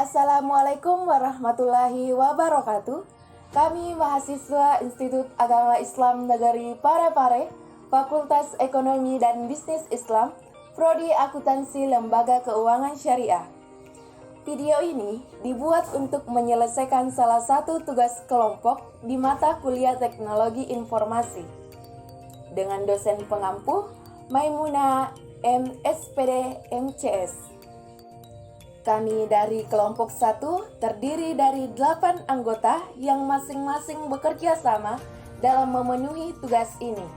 Assalamualaikum warahmatullahi wabarakatuh. Kami mahasiswa Institut Agama Islam Negeri Parepare, Fakultas Ekonomi dan Bisnis Islam, Prodi Akuntansi Lembaga Keuangan Syariah. Video ini dibuat untuk menyelesaikan salah satu tugas kelompok di mata kuliah Teknologi Informasi dengan dosen pengampu Maimunah MSPD MCS. Kami dari kelompok 1 terdiri dari 8 anggota yang masing-masing bekerja sama dalam memenuhi tugas ini.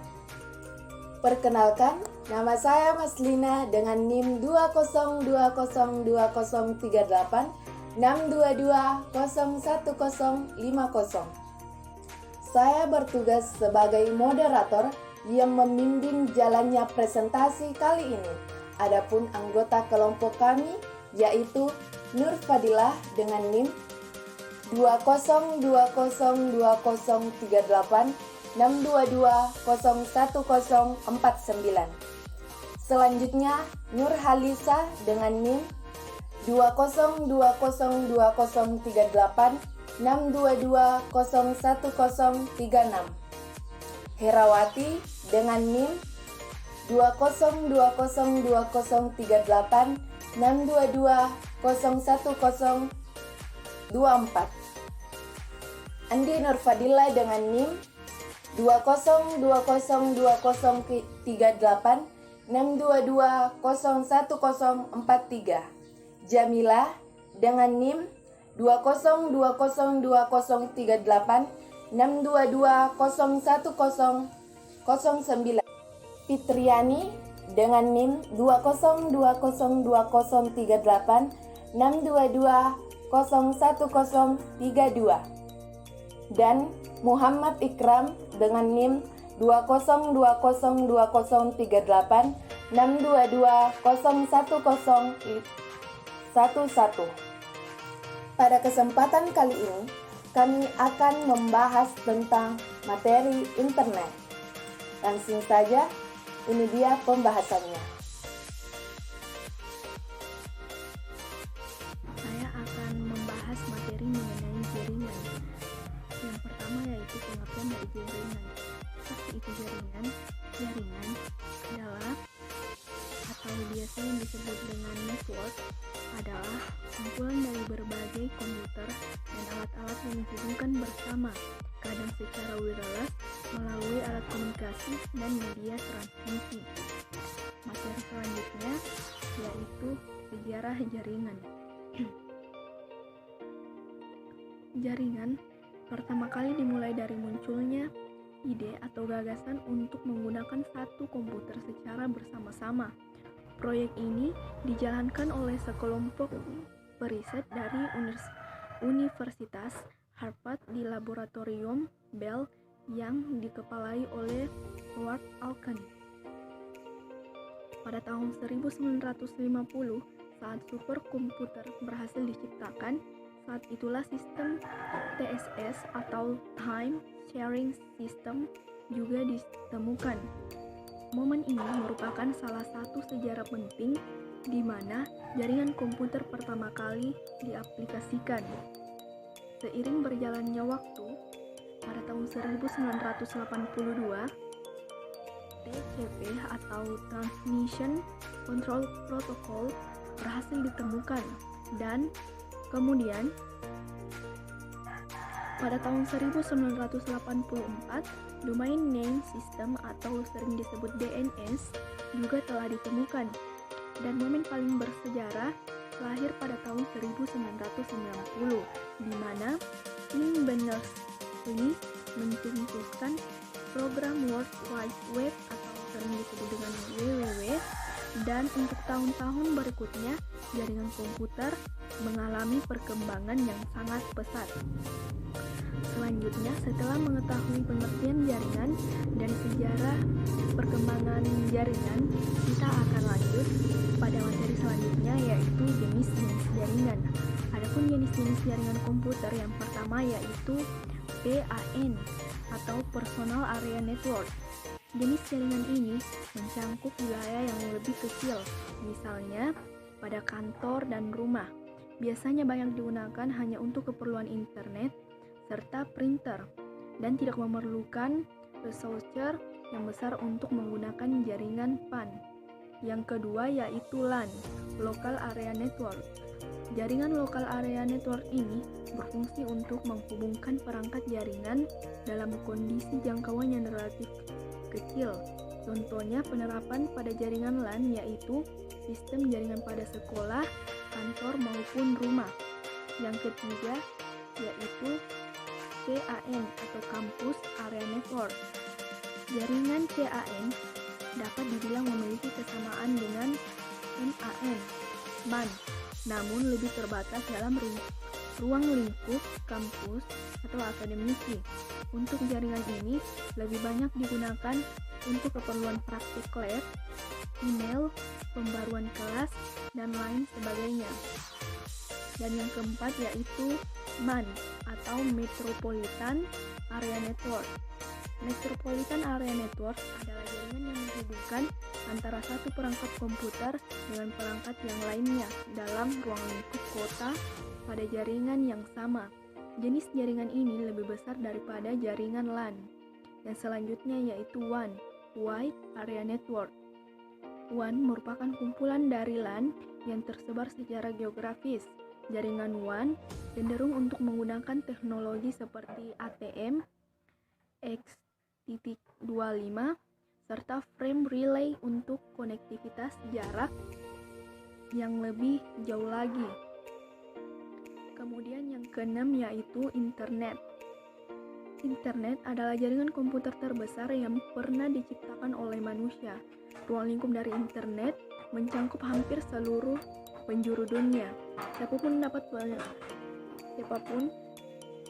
Perkenalkan, nama saya Maslina dengan NIM 2020238 6220150. Saya bertugas sebagai moderator yang membimbing jalannya presentasi kali ini. Adapun anggota kelompok kami yaitu Nur Fadilah dengan NIM 2020238 622011049. Selanjutnya Nur Halisa dengan NIM 2020238 622011036. Herawati dengan NIM 2020238 622011024. Andi Nurfadila dengan NIM 2020238 622011043. Jamila dengan NIM 2020238 622011009. Fitriani dengan NIM 2020238 622011032 dan Muhammad Ikram dengan NIM 2020238 622011011. Pada kesempatan kali ini, kami akan membahas tentang materi internet. Langsung saja, ini dia pembahasannya. Saya akan membahas materi mengenai jaringan. Yang pertama yaitu pengertian dari jaringan. Apa itu jaringan? Jaringan adalah atau biasanya disebut dengan network adalah kumpulan dari berbagai komputer dan alat-alat yang dihubungkan bersama, kadang secara wireless melalui alat komunikasi dan media transmisi. Materi selanjutnya yaitu sejarah jaringan. Jaringan pertama kali dimulai dari munculnya ide atau gagasan untuk menggunakan satu komputer secara bersama-sama. Proyek ini dijalankan oleh sekelompok periset dari Universitas Harvard di laboratorium Bell yang dikepalai oleh Howard Alkan. Pada tahun 1950, saat superkomputer berhasil diciptakan, saat itulah sistem TSS atau Time Sharing System juga ditemukan. Momen ini merupakan salah satu sejarah penting di mana jaringan komputer pertama kali diaplikasikan. Seiring berjalannya waktu, pada tahun 1982, TCP atau Transmission Control Protocol berhasil ditemukan dan kemudian pada tahun 1984, Domain Name System atau sering disebut DNS juga telah ditemukan. Dan momen paling bersejarah lahir pada tahun 1990, di mana Tim Berners-Lee mencetuskan program World Wide Web atau sering disebut dengan WWW, dan untuk tahun-tahun berikutnya jaringan komputer mengalami perkembangan yang sangat pesat. Selanjutnya, setelah mengetahui pengertian jaringan dan sejarah perkembangan jaringan, kita akan lanjut pada materi selanjutnya yaitu jenis-jenis jaringan. Adapun jenis-jenis jaringan komputer yang pertama yaitu PAN atau Personal Area Network. Jenis jaringan ini mencangkup wilayah yang lebih kecil, misalnya pada kantor dan rumah. biasanya banyak digunakan hanya untuk keperluan internet serta printer dan tidak memerlukan resource yang besar untuk menggunakan jaringan PAN. Yang kedua yaitu LAN, Local Area Network. Jaringan Local Area Network ini berfungsi untuk menghubungkan perangkat jaringan dalam kondisi jangkauan yang relatif kecil. Contohnya penerapan pada jaringan LAN yaitu sistem jaringan pada sekolah, kantor maupun rumah. Yang ketiga yaitu CAN atau Campus Area Network. Jaringan CAN dapat dibilang memiliki kesamaan dengan MAN, namun lebih terbatas dalam ruang lingkup kampus atau akademisi. Untuk jaringan ini lebih banyak digunakan untuk keperluan praktik lab, email, pembaruan kelas, dan lain sebagainya. Dan yang keempat yaitu MAN atau Metropolitan Area Network. Metropolitan Area Network adalah jaringan yang menghubungkan antara satu perangkat komputer dengan perangkat yang lainnya dalam ruang lingkup kota pada jaringan yang sama. Jenis jaringan ini lebih besar daripada jaringan LAN. Yang selanjutnya yaitu WAN, Wide Area Network. WAN merupakan kumpulan dari LAN yang tersebar secara geografis. Jaringan WAN cenderung untuk menggunakan teknologi seperti ATM, X.25, serta frame relay untuk konektivitas jarak yang lebih jauh lagi. Kemudian yang keenam yaitu internet. Internet adalah jaringan komputer terbesar yang pernah diciptakan oleh manusia. Ruang lingkup dari internet mencakup hampir seluruh penjuru dunia. Siapapun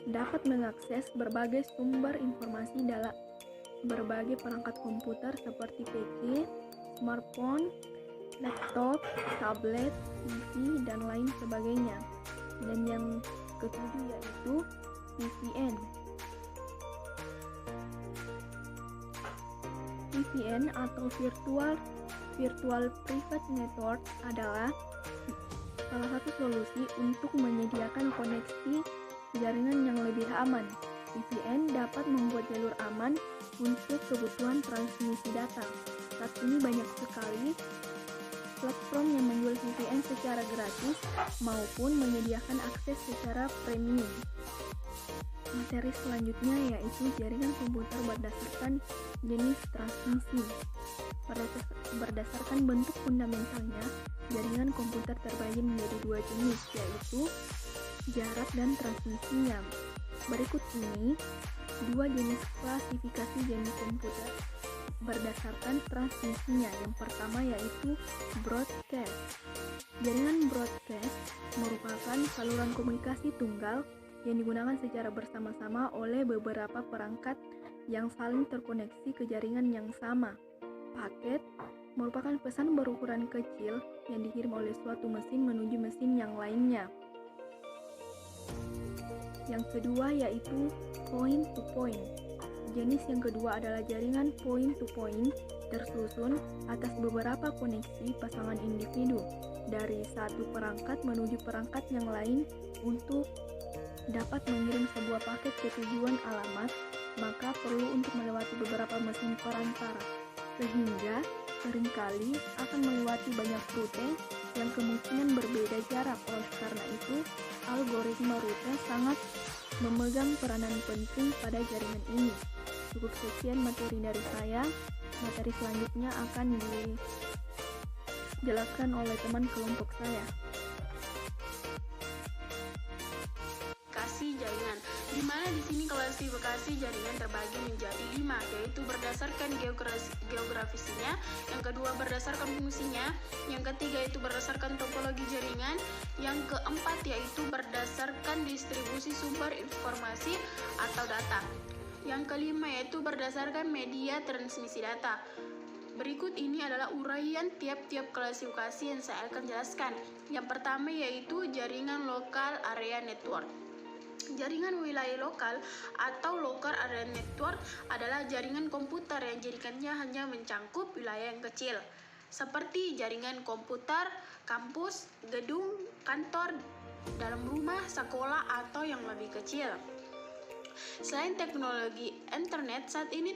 dapat mengakses berbagai sumber informasi dalam berbagai perangkat komputer seperti PC, smartphone, laptop, tablet, TV, dan lain sebagainya. Dan yang ketujuh yaitu VPN. VPN atau Virtual Private Network adalah salah satu solusi untuk menyediakan koneksi jaringan yang lebih aman. VPN dapat membuat jalur aman untuk kebutuhan transmisi data. Saat ini banyak sekali platform yang menjual VPN secara gratis maupun menyediakan akses secara premium. Materi selanjutnya yaitu jaringan komputer berdasarkan jenis transmisi. Berdasarkan bentuk fundamentalnya, jaringan komputer terbagi menjadi dua jenis, yaitu jarak dan transmisinya. Berikut ini dua jenis klasifikasi jaringan komputer berdasarkan transmisinya. Yang pertama yaitu broadcast. Jaringan broadcast merupakan saluran komunikasi tunggal yang digunakan secara bersama-sama oleh beberapa perangkat yang saling terkoneksi ke jaringan yang sama. Paket merupakan pesan berukuran kecil yang dikirim oleh suatu mesin menuju mesin yang lainnya. Yang kedua yaitu point-to-point. Jenis yang kedua adalah jaringan point-to-point tersusun atas beberapa koneksi pasangan individu dari satu perangkat menuju perangkat yang lain. Untuk dapat mengirim sebuah paket ke tujuan alamat, maka perlu untuk melewati beberapa mesin perantara, sehingga seringkali akan melewati banyak rute yang kemungkinan berbeda jarak. Oleh karena itu, algoritma rute sangat memegang peranan penting pada jaringan ini. Cukup sekian materi dari saya. Materi selanjutnya akan dijelaskan oleh teman kelompok saya. Klasifikasi jaringan, di mana di sini klasifikasi jaringan terbagi menjadi 5, yaitu berdasarkan geografisinya, yang kedua berdasarkan fungsinya, yang ketiga yaitu berdasarkan topologi jaringan, yang keempat yaitu berdasarkan distribusi sumber informasi atau data, yang kelima yaitu berdasarkan media transmisi data. Berikut ini adalah uraian tiap-tiap klasifikasi yang saya akan jelaskan. Yang pertama yaitu jaringan Local Area Network. Jaringan wilayah lokal atau Local Area Network adalah jaringan komputer yang jadikannya hanya mencakup wilayah yang kecil, seperti jaringan komputer, kampus, gedung, kantor, dalam rumah, sekolah, atau yang lebih kecil. Selain teknologi internet, saat ini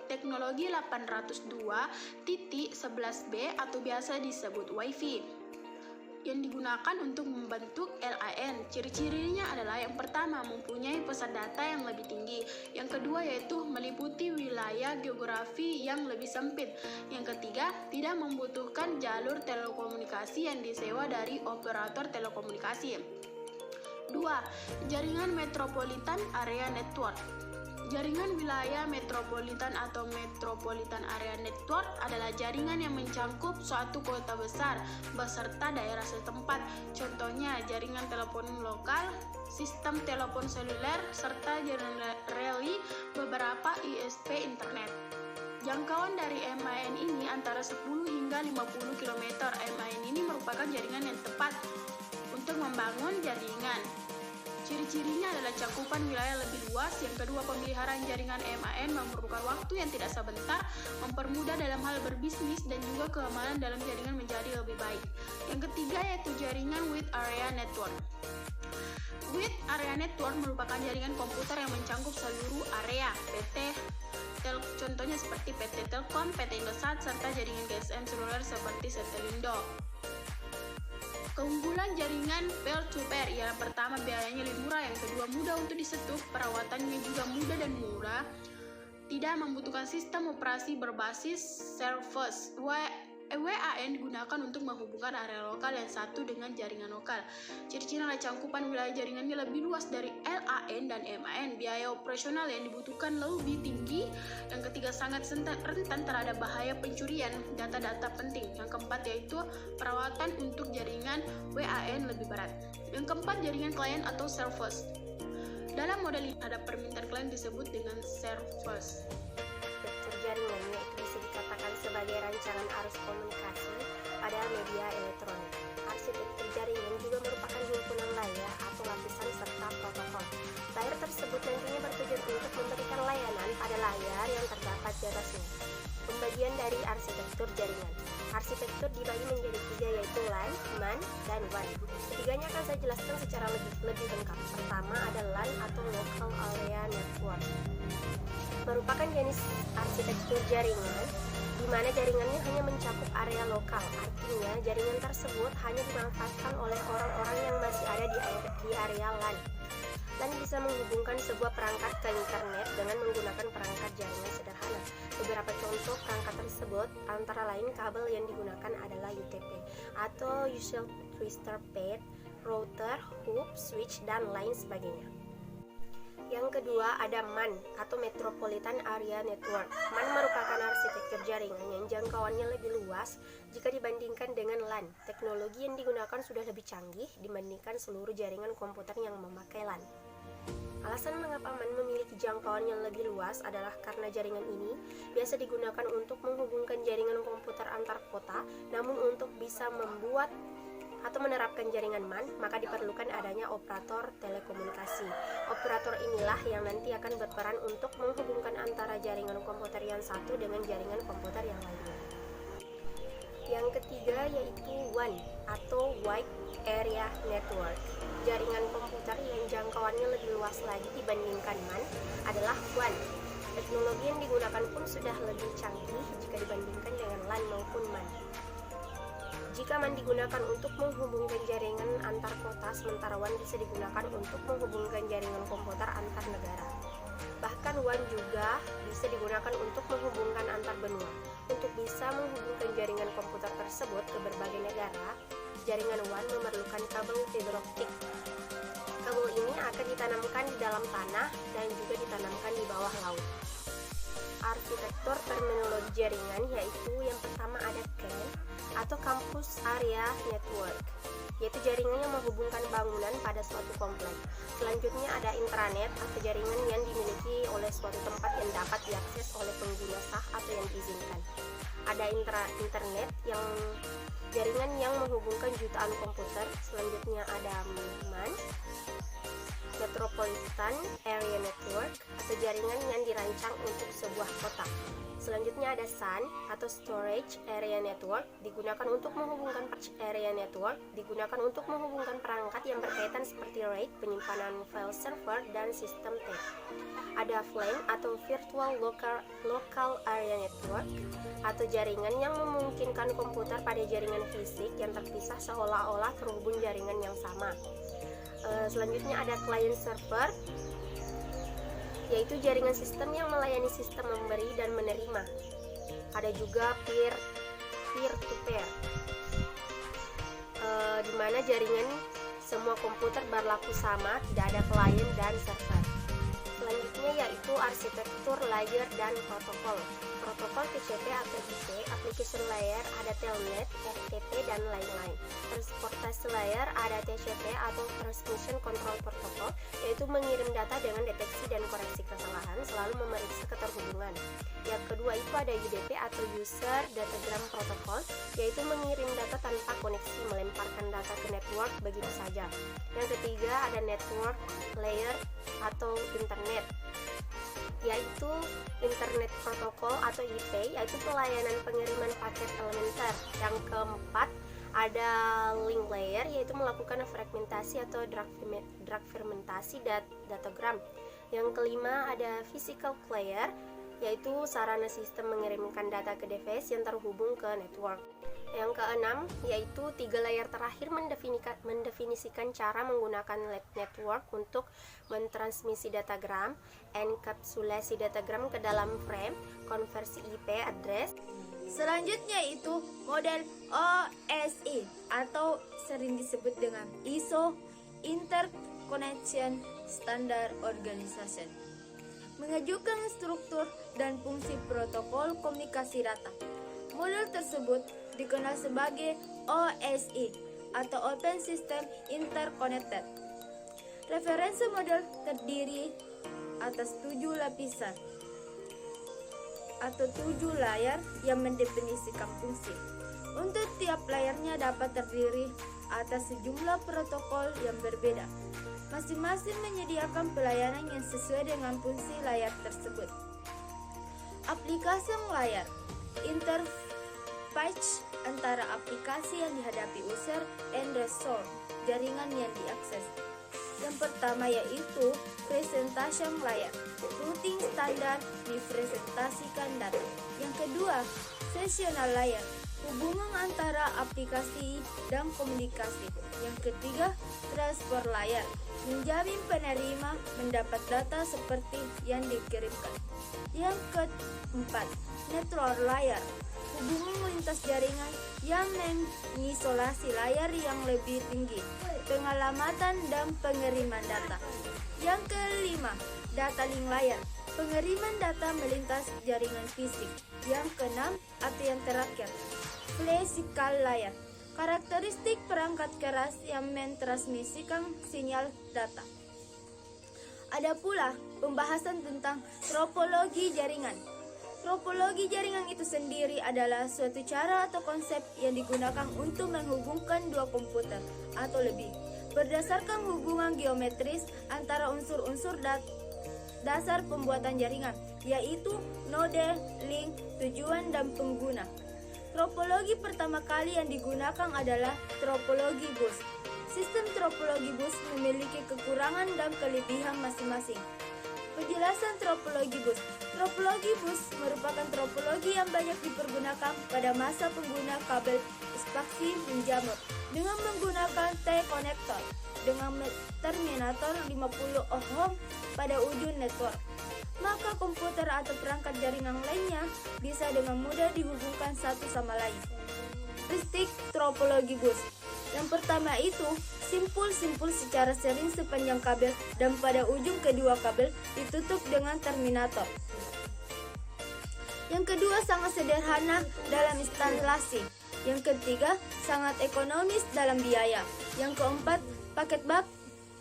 teknologi 802.11b atau biasa disebut Wi-Fi yang digunakan untuk membentuk LAN. Ciri-cirinya adalah yang pertama, mempunyai pusat data yang lebih tinggi. Yang kedua yaitu meliputi wilayah geografi yang lebih sempit. Yang ketiga, tidak membutuhkan jalur telekomunikasi yang disewa dari operator telekomunikasi. 2. Jaringan Metropolitan Area Network. Jaringan wilayah metropolitan atau Metropolitan Area Network adalah jaringan yang mencakup suatu kota besar beserta daerah setempat. Contohnya jaringan telepon lokal, sistem telepon seluler, serta jaringan rally beberapa ISP internet. Jangkauan dari MAN ini antara 10 hingga 50 km. MAN ini merupakan jaringan yang tepat untuk membangun jaringan. Ciri-cirinya adalah cakupan wilayah lebih luas. Yang kedua, pemeliharaan jaringan MAN memerlukan waktu yang tidak sebentar, mempermudah dalam hal berbisnis, dan juga keamanan dalam jaringan menjadi lebih baik. Yang ketiga yaitu jaringan Wide Area Network. Wide Area Network merupakan jaringan komputer yang mencakup seluruh area contohnya seperti PT Telkom, PT Indosat, serta jaringan GSM seluler seperti Setelindo. Keunggulan jaringan peer-to-peer ialah pertama, biayanya lebih murah, yang kedua mudah untuk disetup, perawatannya juga mudah dan murah, tidak membutuhkan sistem operasi berbasis service. WAN digunakan untuk menghubungkan area lokal yang satu dengan jaringan lokal. Ciri-ciri adalah cakupan wilayah jaringannya lebih luas dari LAN dan MAN. Biaya operasional yang dibutuhkan lebih tinggi. Yang ketiga, sangat rentan terhadap bahaya pencurian data-data penting. Yang keempat yaitu perawatan untuk jaringan WAN lebih berat. Yang keempat, jaringan klien atau service. Dalam model ini ada permintaan klien disebut dengan service. Struktur jaringan yaitu bisa dikatakan sebagai rancangan arus komunikasi pada media elektronik. Arsitektur jaringan juga merupakan himpunan layar atau lapisan serta protokol. Layar tersebut nantinya bertujuan untuk memberikan layanan pada layar yang terdapat di atasnya. Pembagian dari arsitektur jaringan. Arsitektur dibagi menjadi 3 yaitu LAN, MAN, dan WAN. Ketiganya akan saya jelaskan secara lebih lengkap. Pertama ada LAN atau Local Area Network. Merupakan jenis arsitektur jaringan di mana jaringannya hanya mencakup area lokal. Artinya jaringan tersebut hanya dimanfaatkan oleh orang-orang yang masih ada di area LAN. LAN bisa menghubungkan sebuah perangkat ke internet dengan menggunakan perangkat jaringan sederhana. Beberapa contoh perangkat tersebut antara lain kabel yang digunakan adalah UTP atau Usual Twistor Path, router, hub, switch, dan lain sebagainya. Yang kedua ada MAN atau Metropolitan Area Network. MAN merupakan arsitektur jaringan yang jangkauannya lebih luas jika dibandingkan dengan LAN. Teknologi yang digunakan sudah lebih canggih dibandingkan seluruh jaringan komputer yang memakai LAN. Alasan mengapa MAN memiliki jangkauan yang lebih luas adalah karena jaringan ini biasa digunakan untuk menghubungkan jaringan komputer antar kota, namun untuk bisa membuat atau menerapkan jaringan MAN, maka diperlukan adanya operator telekomunikasi. Operator inilah yang nanti akan berperan untuk menghubungkan antara jaringan komputer yang satu dengan jaringan komputer yang lainnya. Yang ketiga yaitu WAN atau Wide Area Network. Jaringan komputer yang jangkauannya lebih luas lagi dibandingkan MAN adalah WAN. Teknologi yang digunakan pun sudah lebih canggih jika dibandingkan dengan LAN maupun MAN. Jika MAN digunakan untuk menghubungkan jaringan antar kota, sementara WAN bisa digunakan untuk menghubungkan jaringan komputer antar negara. Bahkan WAN juga bisa digunakan untuk menghubungkan antar benua. Untuk bisa menghubungkan jaringan komputer tersebut ke berbagai negara, jaringan WAN memerlukan kabel fiber optik. Kabel ini akan ditanamkan di dalam tanah dan juga ditanamkan di bawah laut. Arsitektur terminologi jaringan yaitu yang pertama ada CAN atau Campus Area Network, yaitu jaringan yang menghubungkan bangunan pada suatu komplek. Selanjutnya ada intranet atau jaringan yang dimiliki oleh suatu tempat yang dapat diakses oleh pengguna sah atau yang diizinkan. Ada internet yang jaringan yang menghubungkan jutaan komputer. Selanjutnya ada MAN, Metropolitan Area Network atau jaringan yang dirancang untuk sebuah kota. Selanjutnya ada SAN atau Storage Area Network, digunakan untuk menghubungkan perangkat yang berkaitan seperti RAID, penyimpanan file server, dan sistem tape. Ada VLAN atau Virtual Local Area Network atau jaringan yang memungkinkan komputer pada jaringan fisik yang terpisah seolah-olah terhubung jaringan yang sama. Selanjutnya ada Client Server, yaitu jaringan sistem yang melayani sistem memberi dan menerima. Ada juga peer-to-peer, di mana jaringan semua komputer berlaku sama, tidak ada klien dan server. Selanjutnya yaitu arsitektur layer dan protokol. Protokol TCP atau IP, application layer ada Telnet, FTP, dan lain-lain. Transportasi layer ada TCP atau Transmission Control Protocol, yaitu mengirim data dengan deteksi dan koreksi kesalahan, selalu memeriksa keterhubungan. Yang kedua itu ada UDP atau User Datagram Protocol, yaitu mengirim data tanpa koneksi, melemparkan data ke network begitu saja. Yang ketiga ada Network Layer atau Internet, yaitu Internet Protocol atau IP, yaitu pelayanan pengiriman paket elementer. Yang keempat ada Link Layer, yaitu melakukan fragmentasi atau drag fermentasi datagram. Yang kelima ada Physical Layer, yaitu sarana sistem mengirimkan data ke device yang terhubung ke network. Yang keenam yaitu 3 layar terakhir mendefinisikan cara menggunakan network untuk mentransmisi datagram, enkapsulasi datagram ke dalam frame, konversi IP address. Selanjutnya itu model OSI atau sering disebut dengan ISO Interconnection Standard Organization, mengajukan struktur dan fungsi protokol komunikasi data. Model tersebut dikenal sebagai OSI atau Open System Interconnected. Referensi model terdiri atas 7 lapisan atau 7 layar yang mendefinisikan fungsi. Untuk tiap layarnya dapat terdiri atas sejumlah protokol yang berbeda. Masing-masing menyediakan pelayanan yang sesuai dengan fungsi layar tersebut. Aplikasi layar, interface antara aplikasi yang dihadapi user and resource, jaringan yang diakses. Yang pertama yaitu presentation layer, routing standar dipresentasikan data. Yang kedua, sessional layer, hubungan antara aplikasi dan komunikasi. Yang ketiga, transfer layer, menjamin penerima mendapat data seperti yang dikirimkan. Yang keempat, network layer, hubungan lintas jaringan yang mengisolasi layar yang lebih tinggi, pengalamatan dan pengiriman data. Yang kelima, data link layer, pengiriman data melintas jaringan fisik. Yang keenam atau yang terakhir, physical layer, karakteristik perangkat keras yang mentransmisikan sinyal data. Ada pula pembahasan tentang topologi jaringan. Topologi jaringan itu sendiri adalah suatu cara atau konsep yang digunakan untuk menghubungkan dua komputer atau lebih berdasarkan hubungan geometris antara unsur-unsur dasar pembuatan jaringan, yaitu node, link, tujuan, dan pengguna. Topologi pertama kali yang digunakan adalah topologi bus. Sistem topologi bus memiliki kekurangan dan kelebihan masing-masing. Penjelasan topologi bus. Topologi bus merupakan topologi yang banyak dipergunakan pada masa pengguna kabel spaksi menjamur dengan menggunakan T-konektor dengan terminator 50 ohm pada ujung network. Maka komputer atau perangkat jaringan lainnya bisa dengan mudah dihubungkan satu sama lain. Karakteristik topologi bus. Yang pertama itu simpul-simpul secara sering sepanjang kabel dan pada ujung kedua kabel ditutup dengan terminator. Yang kedua sangat sederhana dalam instalasi. Yang ketiga sangat ekonomis dalam biaya. Yang keempat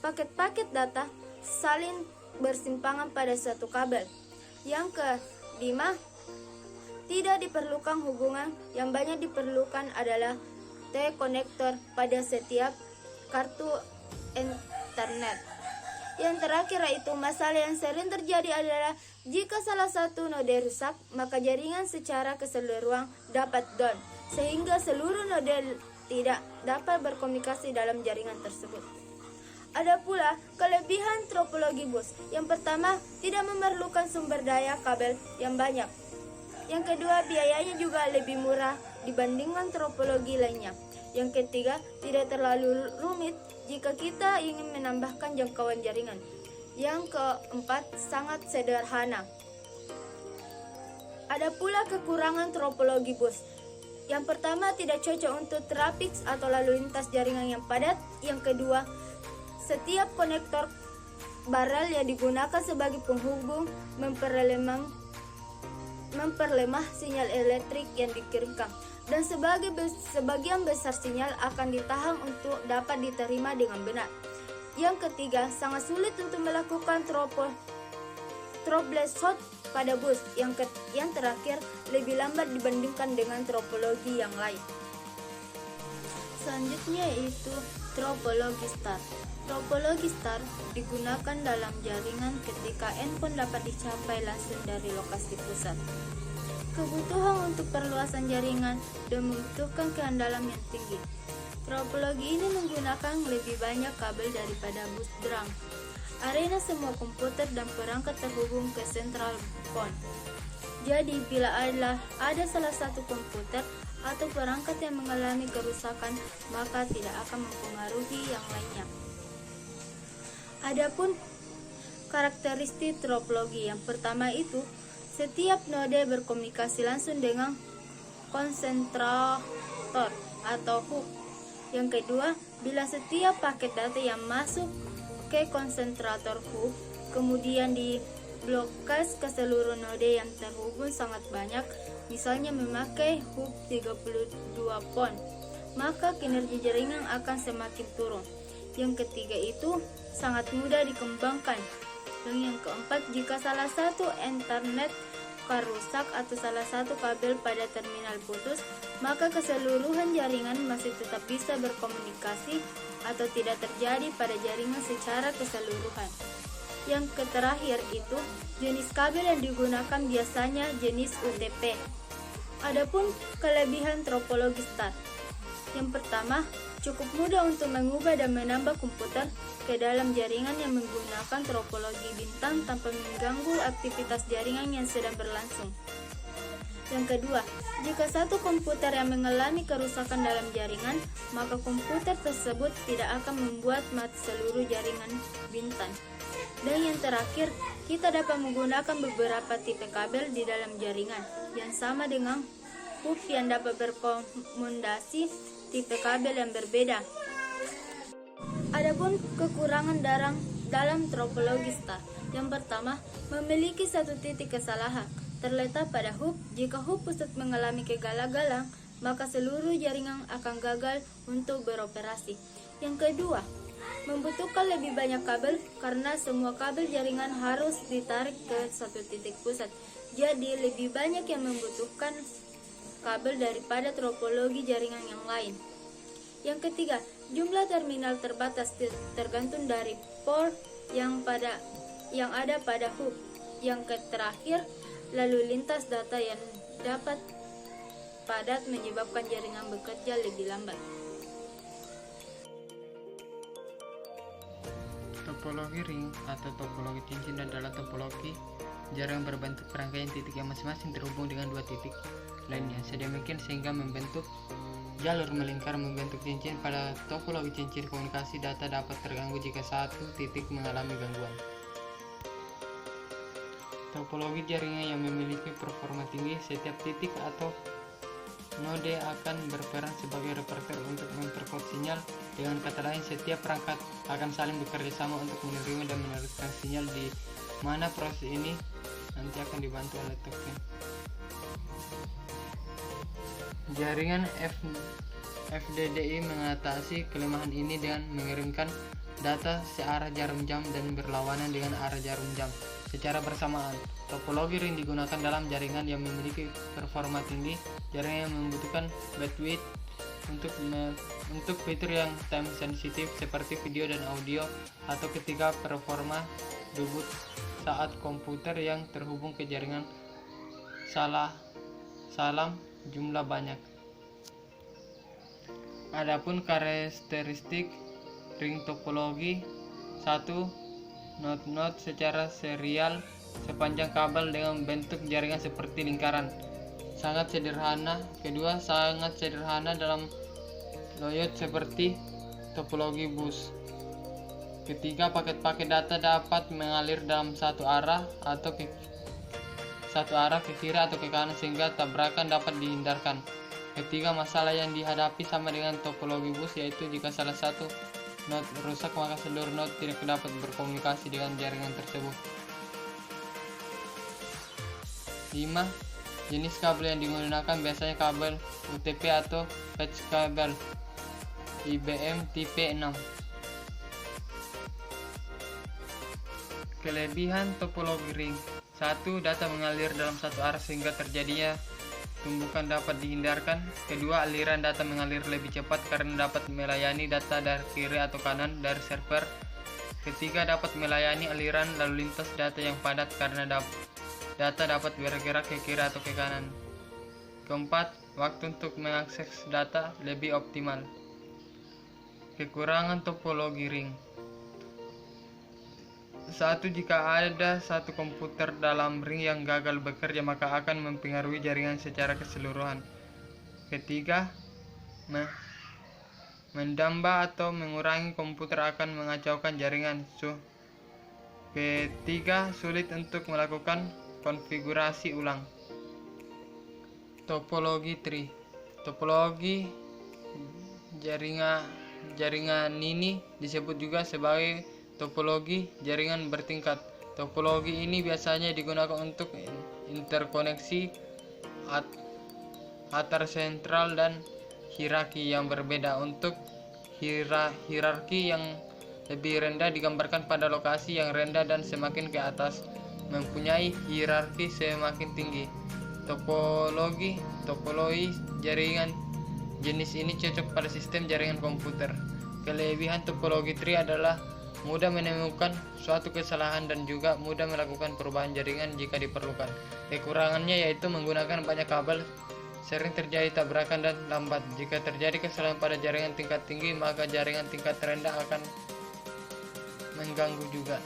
paket-paket data saling bersimpangan pada satu kabel. Yang kelima tidak diperlukan hubungan, yang banyak diperlukan adalah T-konektor pada setiap kartu internet. Yang terakhir yaitu masalah yang sering terjadi adalah jika salah satu node rusak, maka jaringan secara keseluruhan dapat down, sehingga seluruh node tidak dapat berkomunikasi dalam jaringan tersebut. Ada pula kelebihan topologi bus. Yang pertama, tidak memerlukan sumber daya kabel yang banyak. Yang kedua, biayanya juga lebih murah dibandingkan topologi lainnya. Yang ketiga, tidak terlalu rumit jika kita ingin menambahkan jangkauan jaringan. Yang keempat, sangat sederhana. Ada pula kekurangan topologi bus. Yang pertama, tidak cocok untuk trafik atau lalu lintas jaringan yang padat. Yang kedua, setiap konektor barel yang digunakan sebagai penghubung memperlemah sinyal elektrik yang dikirimkan, dan sebagian besar sinyal akan ditahan untuk dapat diterima dengan benar. Yang ketiga, sangat sulit untuk melakukan troubleshoot pada bus. Yang terakhir, lebih lambat dibandingkan dengan topologi yang lain. Selanjutnya yaitu topologi star. Topologi star digunakan dalam jaringan ketika endpoint dapat dicapai langsung dari lokasi pusat. Kebutuhan untuk perluasan jaringan dan membutuhkan keandalan yang tinggi. Topologi ini menggunakan lebih banyak kabel daripada bus drum. Arena semua komputer dan perangkat terhubung ke central point. Jadi bila ada salah satu komputer atau perangkat yang mengalami kerusakan, maka tidak akan mempengaruhi yang lainnya. Adapun karakteristik topologi yang pertama itu, setiap node berkomunikasi langsung dengan konsentrator atau hub. Yang kedua, bila setiap paket data yang masuk ke konsentrator hub kemudian diblokasi ke seluruh node yang terhubung sangat banyak, misalnya memakai hub 32 pon, maka kinerja jaringan akan semakin turun. Yang ketiga itu sangat mudah dikembangkan. Dan yang keempat, jika salah satu internet rusak atau salah satu kabel pada terminal putus, maka keseluruhan jaringan masih tetap bisa berkomunikasi atau tidak terjadi pada jaringan secara keseluruhan. Yang terakhir itu, jenis kabel yang digunakan biasanya jenis UTP. Adapun kelebihan topologi star. Yang pertama, cukup mudah untuk mengubah dan menambah komputer ke dalam jaringan yang menggunakan topologi bintang tanpa mengganggu aktivitas jaringan yang sedang berlangsung. Yang kedua, jika satu komputer yang mengalami kerusakan dalam jaringan, maka komputer tersebut tidak akan membuat mati seluruh jaringan bintang. Dan yang terakhir, kita dapat menggunakan beberapa tipe kabel di dalam jaringan yang sama dengan hub yang dapat berkomunikasi tipe kabel yang berbeda. Adapun kekurangan dalam topologi star. Yang pertama, memiliki satu titik kesalahan terletak pada hub. Jika hub pusat mengalami kegagalan, maka seluruh jaringan akan gagal untuk beroperasi. Yang kedua, membutuhkan lebih banyak kabel karena semua kabel jaringan harus ditarik ke satu titik pusat. Jadi lebih banyak yang membutuhkan kabel daripada topologi jaringan yang lain. Yang ketiga, jumlah terminal terbatas tergantung dari port yang ada pada hub. Yang terakhir, lalu lintas data yang dapat padat menyebabkan jaringan bekerja lebih lambat. Topologi ring atau topologi cincin adalah topologi jaringan berbentuk rangkaian titik yang masing-masing terhubung dengan dua titik lainnya sedemikian sehingga membentuk jalur melingkar membentuk cincin. Pada topologi cincin, komunikasi data dapat terganggu jika satu titik mengalami gangguan. Topologi jaringan yang memiliki performa tinggi, setiap titik atau node akan berperan sebagai repeater untuk memperkuat sinyal. Dengan kata lain, setiap perangkat akan saling bekerja sama untuk menerima dan meneruskan sinyal, di mana proses ini nanti akan dibantu oleh token. Jaringan FDDI mengatasi kelemahan ini dengan mengirimkan data searah jarum jam dan berlawanan dengan arah jarum jam secara bersamaan. Topologi ring digunakan dalam jaringan yang memiliki performa tinggi, jaringan yang membutuhkan bandwidth untuk fitur yang time sensitif seperti video dan audio, atau ketika performa debut saat komputer yang terhubung ke jaringan salam jumlah banyak. Adapun karakteristik ring topologi: 1. Node-node secara serial sepanjang kabel dengan bentuk jaringan seperti lingkaran, sangat sederhana. Kedua, sangat sederhana dalam layout seperti topologi bus. Ketiga, paket-paket data dapat mengalir dalam satu arah ke kiri atau ke kanan sehingga tabrakan dapat dihindarkan. Ketiga, masalah yang dihadapi sama dengan topologi bus, yaitu jika salah satu node rusak maka seluruh node tidak dapat berkomunikasi dengan jaringan tersebut. 5. Jenis kabel yang digunakan biasanya kabel UTP atau patch kabel IBM tipe 6. Kelebihan topologi ring: 1. Data mengalir dalam satu arah sehingga terjadinya tumbukan dapat dihindarkan. Kedua, aliran data mengalir lebih cepat karena dapat melayani data dari kiri atau kanan dari server. Ketiga, dapat melayani aliran lalu lintas data yang padat karena data dapat bergerak ke kiri atau ke kanan. Keempat, waktu untuk mengakses data lebih optimal. Kekurangan topologi ring: 1. Jika ada satu komputer dalam ring yang gagal bekerja maka akan mempengaruhi jaringan secara keseluruhan. Ketiga, mendamba atau mengurangi komputer akan mengacaukan jaringan. Ketiga, sulit untuk melakukan konfigurasi ulang. Topologi tree: topologi jaringan ini disebut juga sebagai topologi jaringan bertingkat. Topologi ini biasanya digunakan untuk interkoneksi antar sentral dan hierarki yang berbeda. Untuk hierarki yang lebih rendah digambarkan pada lokasi yang rendah dan semakin ke atas mempunyai hierarki semakin tinggi. Topologi jaringan jenis ini cocok pada sistem jaringan komputer. Kelebihan topologi tree adalah mudah menemukan suatu kesalahan dan juga mudah melakukan perubahan jaringan jika diperlukan. Kekurangannya yaitu menggunakan banyak kabel, sering terjadi tabrakan dan lambat. Jika terjadi kesalahan pada jaringan tingkat tinggi, maka jaringan tingkat rendah akan mengganggu juga.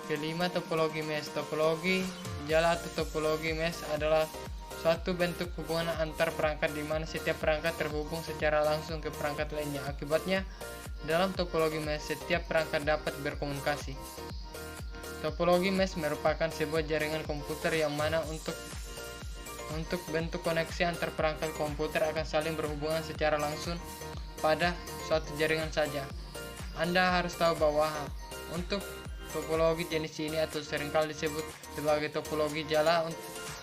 Kelima, topologi mesh. Topologi jala atau topologi mesh adalah suatu bentuk hubungan antar perangkat di mana setiap perangkat terhubung secara langsung ke perangkat lainnya. Akibatnya, dalam topologi mesh setiap perangkat dapat berkomunikasi. Topologi mesh merupakan sebuah jaringan komputer yang mana untuk bentuk koneksi antar perangkat komputer akan saling berhubungan secara langsung pada suatu jaringan saja. Anda harus tahu bahwa untuk topologi jenis ini atau seringkali disebut sebagai topologi jala,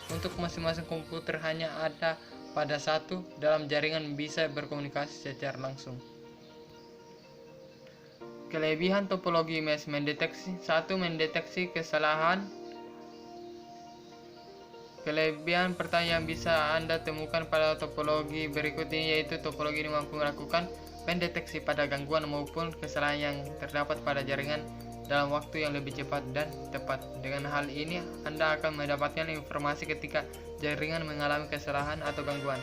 untuk masing-masing komputer hanya ada pada satu dalam jaringan bisa berkomunikasi secara langsung. Kelebihan topologi mesh: mendeteksi. 1. Mendeteksi kesalahan. Kelebihan pertama yang bisa Anda temukan pada topologi berikut ini yaitu topologi ini mampu melakukan pendeteksi pada gangguan maupun kesalahan yang terdapat pada jaringan dalam waktu yang lebih cepat dan tepat. Dengan hal ini, Anda akan mendapatkan informasi ketika jaringan mengalami kesalahan atau gangguan.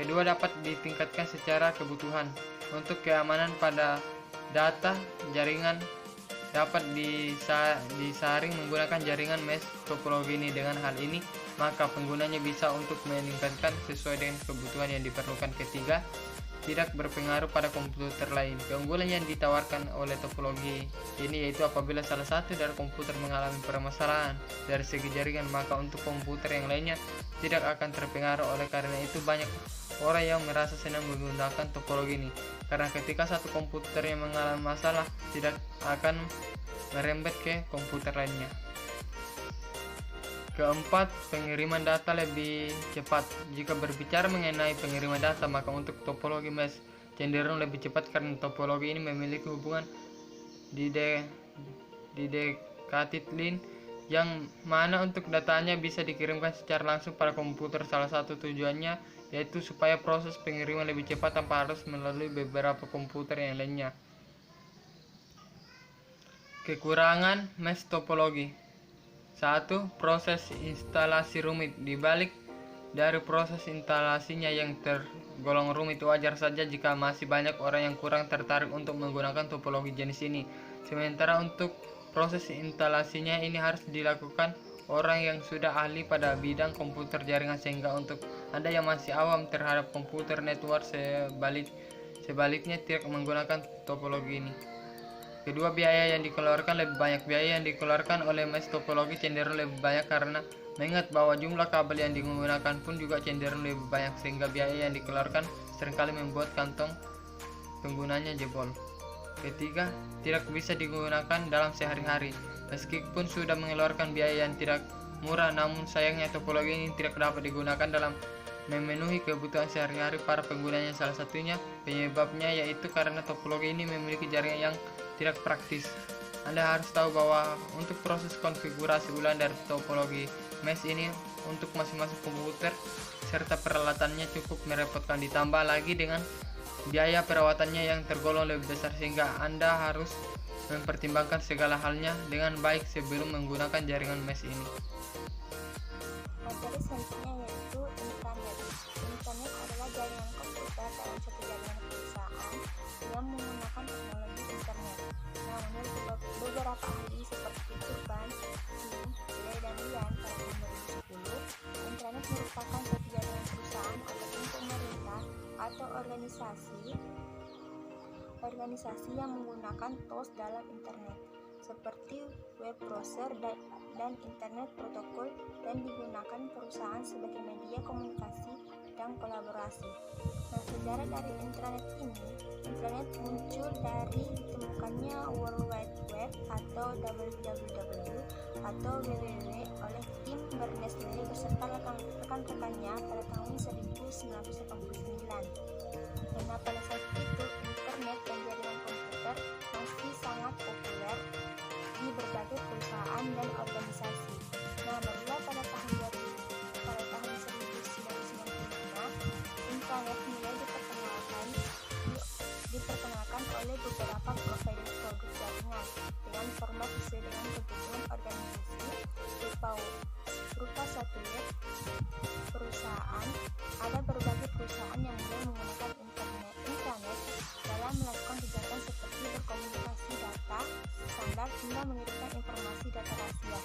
Kedua, dapat ditingkatkan secara kebutuhan. Untuk keamanan pada data, jaringan dapat disaring menggunakan jaringan mesh topologi ini. Dengan hal ini, maka penggunanya bisa untuk meningkatkan sesuai dengan kebutuhan yang diperlukan. Ketiga, tidak berpengaruh pada komputer lain. Keunggulan yang ditawarkan oleh topologi ini yaitu apabila salah satu dari komputer mengalami permasalahan dari segi jaringan, maka untuk komputer yang lainnya tidak akan terpengaruh. Oleh karena itu, banyak orang yang merasa senang menggunakan topologi ini, karena ketika satu komputer yang mengalami masalah tidak akan merembet ke komputer lainnya. Keempat, pengiriman data lebih cepat. Jika berbicara mengenai pengiriman data, maka untuk topologi mesh cenderung lebih cepat karena topologi ini memiliki hubungan dedicated link yang mana untuk datanya bisa dikirimkan secara langsung pada komputer. Salah satu tujuannya yaitu supaya proses pengiriman lebih cepat tanpa harus melalui beberapa komputer yang lainnya. Kekurangan mesh topologi. 1. Proses instalasi rumit. Dibalik dari proses instalasinya yang tergolong rumit, wajar saja jika masih banyak orang yang kurang tertarik untuk menggunakan topologi jenis ini. Sementara untuk proses instalasinya ini harus dilakukan orang yang sudah ahli pada bidang komputer jaringan, sehingga untuk Anda yang masih awam terhadap komputer network sebaliknya tidak menggunakan topologi ini. Kedua, biaya yang dikeluarkan lebih banyak. Biaya yang dikeluarkan oleh mesh topologi cenderung lebih banyak karena mengingat bahwa jumlah kabel yang digunakan pun juga cenderung lebih banyak, sehingga biaya yang dikeluarkan seringkali membuat kantong penggunanya jebol. Ketiga, tidak bisa digunakan dalam sehari-hari. Meskipun sudah mengeluarkan biaya yang tidak murah, namun sayangnya topologi ini tidak dapat digunakan dalam memenuhi kebutuhan sehari-hari para penggunanya. Salah satunya penyebabnya yaitu karena topologi ini memiliki jaringan yang tidak praktis. Anda harus tahu bahwa untuk proses konfigurasi ulang dari topologi mesh ini untuk masing-masing komputer serta peralatannya cukup merepotkan, ditambah lagi dengan biaya perawatannya yang tergolong lebih besar, sehingga Anda harus mempertimbangkan segala halnya dengan baik sebelum menggunakan jaringan mesh ini. Materi selanjutnya yaitu internet. Internet adalah jaringan komputer dalam satu jaringan perusahaan yang menggunakan teknologi internet. Nah, menurut beberapa ahli seperti Turban, Jim, Lee, dan Lian pada tahun 2010, internet merupakan satu jaringan perusahaan ataupun pemerintah atau organisasi yang menggunakan tools dalam internet seperti web browser dan internet protokol, dan digunakan perusahaan sebagai media komunikasi dan kolaborasi. Nah, sejarah dari internet muncul dari ditemukannya World Wide Web atau WWW atau WWW oleh Tim Berners-Lee beserta rekan-rekannya pada tahun 1989. Karena pada saat itu internet dan jaringan komputer masih sangat populer di berbagai perusahaan dan organisasi. Nah, barulah pada tahun 1995 internet mulai diperkenalkan oleh beberapa provider produk jaringan dengan format sesuai dengan kebutuhan organisasi berupa satelit perusahaan. Ada berbagai perusahaan yang mulai menggunakan intranet dalam melakukan kegiatan seperti berkomunikasi data standar hingga mengirimkan informasi data rahasia.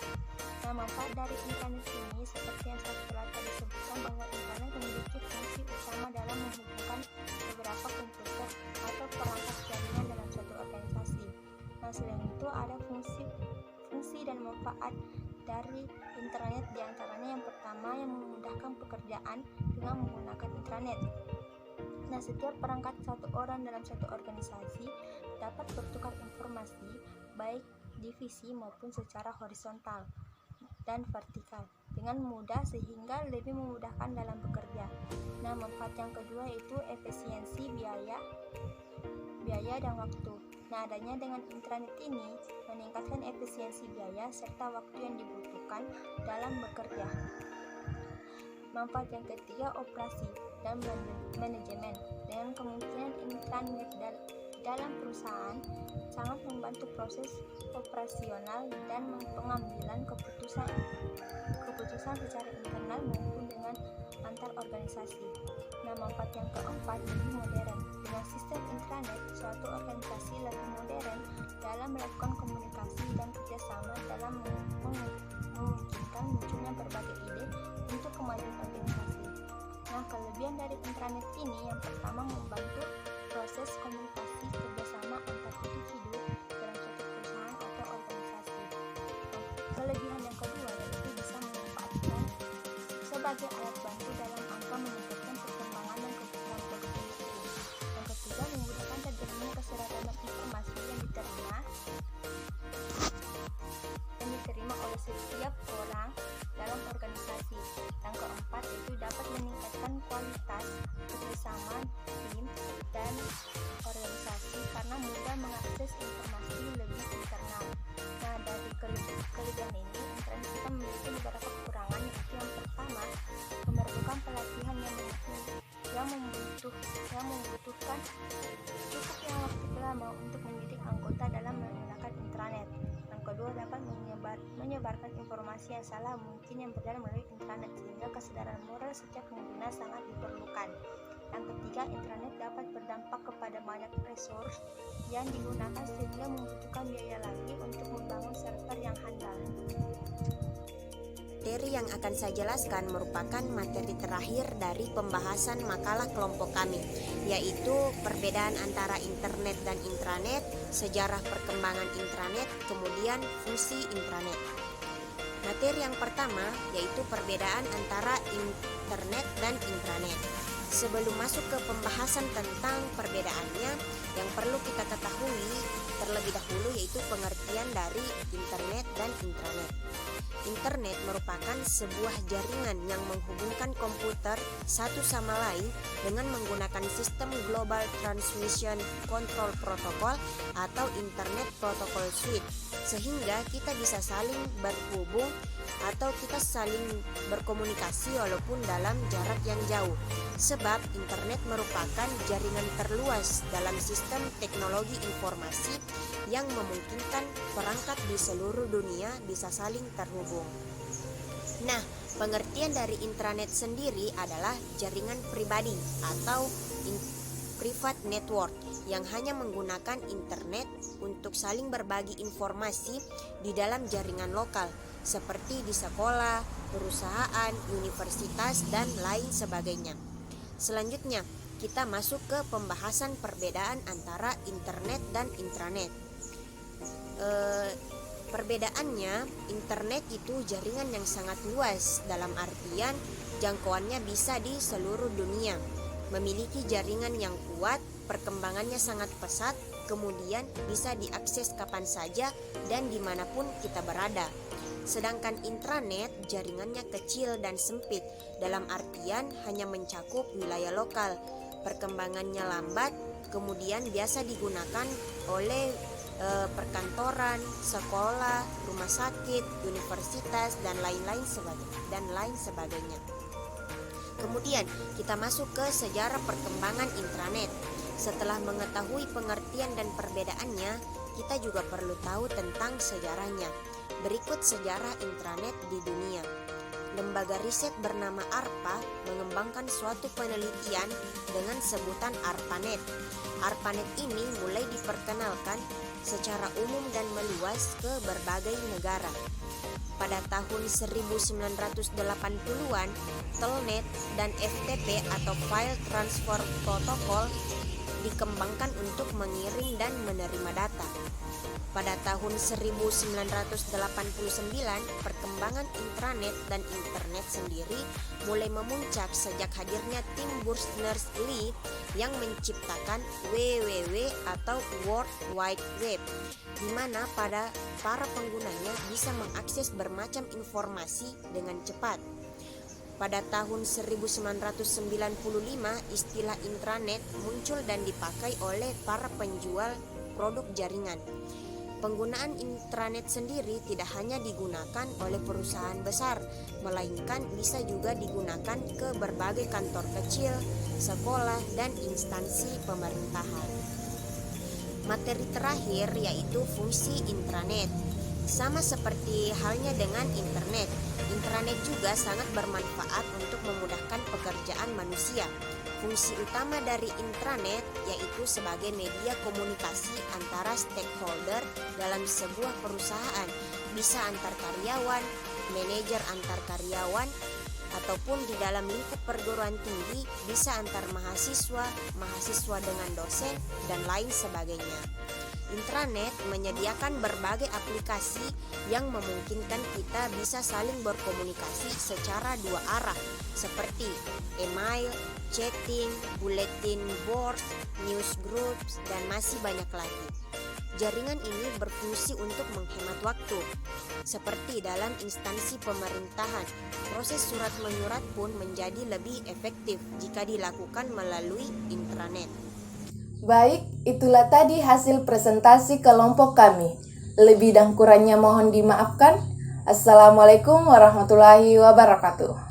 Nah, manfaat dari internet ini seperti yang telah tadi sebutkan, bahwa internet memiliki fungsi utama dalam menghubungkan beberapa komputer atau perangkat jaringan dalam suatu organisasi. Nah, selain itu ada fungsi dan manfaat dari internet, diantaranya yang pertama yang memudahkan pekerjaan dengan menggunakan internet. Nah, setiap perangkat satu orang dalam satu organisasi dapat bertukar informasi baik divisi maupun secara horizontal dan vertikal dengan mudah, sehingga lebih memudahkan dalam bekerja. Nah, manfaat yang kedua yaitu efisiensi biaya dan waktu. Nah, adanya dengan internet ini meningkatkan efisiensi biaya serta waktu yang dibutuhkan dalam bekerja. Manfaat yang ketiga, operasi dan manajemen. Dengan kemungkinan internet dalam perusahaan sangat membantu proses operasional dan pengambilan keputusan secara internal maupun dengan antar organisasi. Nah, manfaat yang keempat, lebih modern. Dengan sistem intranet, suatu organisasi lebih modern dalam melakukan komunikasi dan kerjasama dalam memungkinkan munculnya berbagai ide untuk kemajuan organisasi. Nah, kelebihan dari intranet ini yang pertama, membantu proses komunikasi kerjasama antar individu dalam suatu perusahaan atau organisasi. Kelebihan yang kedua yaitu bisa memanfaatkan sebagai alat bantu dalam angka meningkatkan perkembangan dan kebutuhan produk industri. Yang ketiga, memudahkan terjadinya keseragaman informasi yang diterima oleh setiap orang dalam organisasi. Yang keempat, itu dapat meningkatkan kualitas kerjasama tim dan organisasi karena mudah mengakses informasi lebih internal. Nah, dari kelebihan ini, internet kita memiliki beberapa kekurangan, yaitu yang pertama, pertama, untuk mendidik anggota dalam menggunakan intranet. Yang kedua, dapat menyebarkan informasi yang salah mungkin yang berjalan melalui intranet, sehingga kesadaran moral setiap pengguna sangat diperlukan. Yang ketiga, intranet dapat berdampak kepada banyak resource yang digunakan sehingga membutuhkan biaya lagi untuk membangun server yang handal. Materi yang akan saya jelaskan merupakan materi terakhir dari pembahasan makalah kelompok kami, yaitu perbedaan antara internet dan intranet, sejarah perkembangan intranet, kemudian fungsi intranet. Materi yang pertama yaitu perbedaan antara internet dan intranet. Sebelum masuk ke pembahasan tentang perbedaannya, yang perlu kita ketahui terlebih dahulu yaitu pengertian dari internet dan intranet. Internet merupakan sebuah jaringan yang menghubungkan komputer satu sama lain dengan menggunakan sistem Global Transmission Control Protocol atau Internet Protocol Suite, sehingga kita bisa saling berhubung atau kita saling berkomunikasi walaupun dalam jarak yang jauh. Sebab internet merupakan jaringan terluas dalam sistem teknologi informasi yang memungkinkan perangkat di seluruh dunia bisa saling terhubung. Nah, pengertian dari intranet sendiri adalah jaringan pribadi atau private network yang hanya menggunakan internet untuk saling berbagi informasi di dalam jaringan lokal seperti di sekolah, perusahaan, universitas, dan lain sebagainya. Selanjutnya, kita masuk ke pembahasan perbedaan antara internet dan intranet. Perbedaannya, internet itu jaringan yang sangat luas dalam artian jangkauannya bisa di seluruh dunia, memiliki jaringan yang kuat, perkembangannya sangat pesat, kemudian bisa diakses kapan saja dan dimanapun kita berada. Sedangkan intranet jaringannya kecil dan sempit, dalam artian hanya mencakup wilayah lokal, perkembangannya lambat, kemudian biasa digunakan oleh perkantoran, sekolah, rumah sakit, universitas, dan lain sebagainya. Kemudian kita masuk ke sejarah perkembangan intranet. Setelah mengetahui pengertian dan perbedaannya, kita juga perlu tahu tentang sejarahnya. Berikut sejarah intranet di dunia. Lembaga riset bernama ARPA mengembangkan suatu penelitian dengan sebutan ARPANET. ARPANET ini mulai diperkenalkan secara umum dan meluas ke berbagai negara. Pada tahun 1980-an, Telnet dan FTP atau File Transfer Protocol dikembangkan untuk mengirim dan menerima data. Pada tahun 1989, perkembangan intranet dan internet sendiri mulai memuncak sejak hadirnya tim Berners-Lee yang menciptakan WWW atau World Wide Web, di mana para penggunanya bisa mengakses bermacam informasi dengan cepat. Pada tahun 1995, istilah intranet muncul dan dipakai oleh para penjual produk jaringan. Penggunaan intranet sendiri tidak hanya digunakan oleh perusahaan besar, melainkan bisa juga digunakan ke berbagai kantor kecil, sekolah, dan instansi pemerintahan. Materi terakhir yaitu fungsi intranet. Sama seperti halnya dengan internet, intranet juga sangat bermanfaat untuk memudahkan pekerjaan manusia. Fungsi utama dari intranet yaitu sebagai media komunikasi antara stakeholder dalam sebuah perusahaan, bisa antar karyawan, manajer antar karyawan, ataupun di dalam lingkup perguruan tinggi bisa antar mahasiswa dengan dosen, dan lain sebagainya. Intranet menyediakan berbagai aplikasi yang memungkinkan kita bisa saling berkomunikasi secara dua arah, seperti email, chatting, bulletin board, news groups, dan masih banyak lagi. Jaringan ini berfungsi untuk menghemat waktu. Seperti dalam instansi pemerintahan, proses surat menyurat pun menjadi lebih efektif jika dilakukan melalui intranet. Baik, itulah tadi hasil presentasi kelompok kami. Lebih dan kurangnya mohon dimaafkan. Assalamualaikum warahmatullahi wabarakatuh.